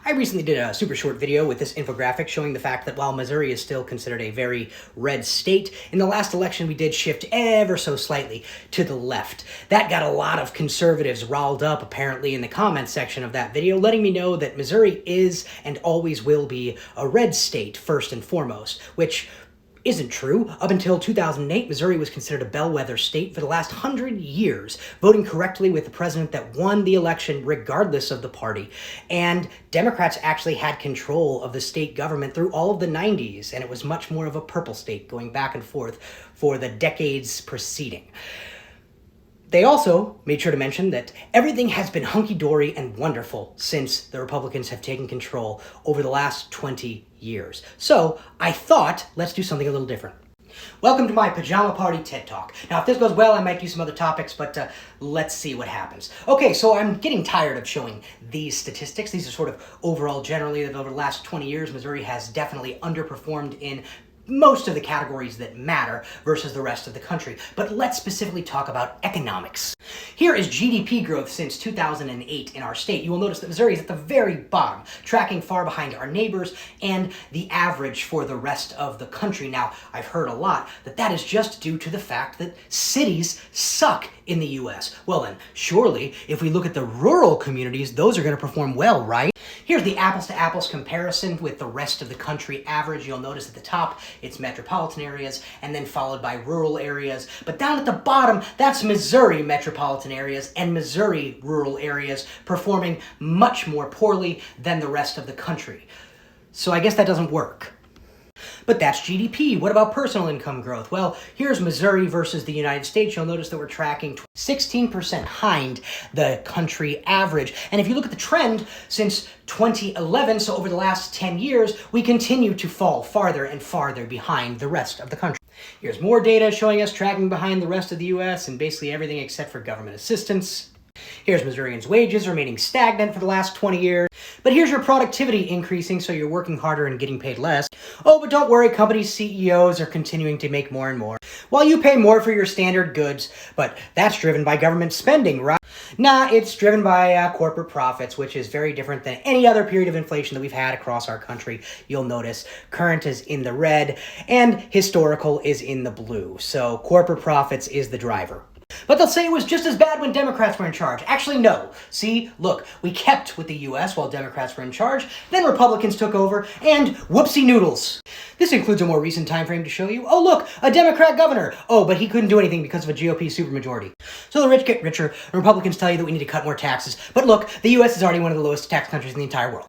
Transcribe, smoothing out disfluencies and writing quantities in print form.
I recently did a super short video with this infographic showing the fact that while Missouri is still considered a very red state, in the last election we did shift ever so slightly to the left. That got a lot of conservatives riled up apparently in the comments section of that video, letting me know that Missouri is and always will be a red state first and foremost, which isn't true. Up until 2008, Missouri was considered a bellwether state for the last 100 years, voting correctly with the president that won the election regardless of the party. And Democrats actually had control of the state government through all of the 90s, and it was much more of a purple state going back and forth for the decades preceding. They also made sure to mention that everything has been hunky-dory and wonderful since the Republicans have taken control over the last 20 years. So I thought, let's do something a little different. Welcome to my Pajama Party TED Talk. Now, if this goes well, I might do some other topics, but let's see what happens. Okay, so I'm getting tired of showing these statistics. These are sort of overall generally that over the last 20 years, Missouri has definitely underperformed in most of the categories that matter versus the rest of the country. But let's specifically talk about economics. Here is GDP growth since 2008 in our state. You will notice that Missouri is at the very bottom, tracking far behind our neighbors and the average for the rest of the country. Now, I've heard a lot that is just due to the fact that cities suck in the US. Well then, surely, if we look at the rural communities, those are going to perform well, right? Here's the apples-to-apples comparison with the rest of the country average. You'll notice at the top, it's metropolitan areas, and then followed by rural areas. But down at the bottom, that's Missouri metropolitan areas and Missouri rural areas performing much more poorly than the rest of the country. So I guess that doesn't work. But that's GDP. What about personal income growth? Well, here's Missouri versus the United States. You'll notice that we're tracking 16% behind the country average. And if you look at the trend since 2011, so over the last 10 years, we continue to fall farther and farther behind the rest of the country. Here's more data showing us tracking behind the rest of the US and basically everything except for government assistance. Here's Missourians' wages remaining stagnant for the last 20 years. But here's your productivity increasing, so you're working harder and getting paid less. Oh, but don't worry, company CEOs are continuing to make more and more, while you pay more for your standard goods. But that's driven by government spending, right? Nah, it's driven by corporate profits, which is very different than any other period of inflation that we've had across our country. You'll notice current is in the red and historical is in the blue. So corporate profits is the driver. But they'll say it was just as bad when Democrats were in charge. Actually, no. See, look, we kept with the U.S. while Democrats were in charge, then Republicans took over, and whoopsie noodles. This includes a more recent time frame to show you. Oh, look, a Democrat governor. Oh, but he couldn't do anything because of a GOP supermajority. So the rich get richer, and Republicans tell you that we need to cut more taxes. But look, the U.S. is already one of the lowest tax countries in the entire world.